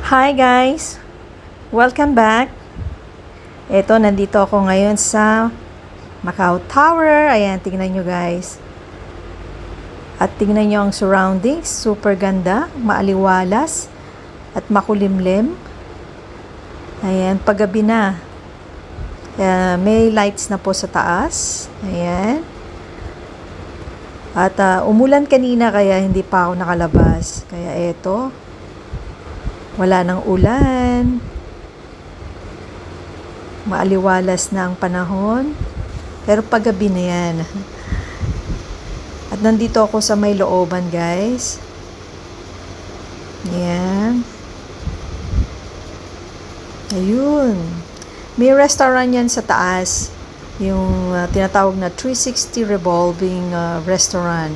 Hi guys! Welcome back! Nandito ako ngayon sa Macau Tower. Ayan, tingnan nyo guys. At tingnan nyo ang surroundings. Super ganda, maaliwalas, at makulimlim. Ayan, paggabi na. May lights na po sa taas. Ayan. At umulan kanina kaya hindi pa ako nakalabas. Kaya eto. Wala nang ulan. Maaliwalas na ang panahon. Pero paggabi na yan. At nandito ako sa may looban, guys. Yan. Ayun. May restaurant yan sa taas. Yung tinatawag na 360 revolving restaurant.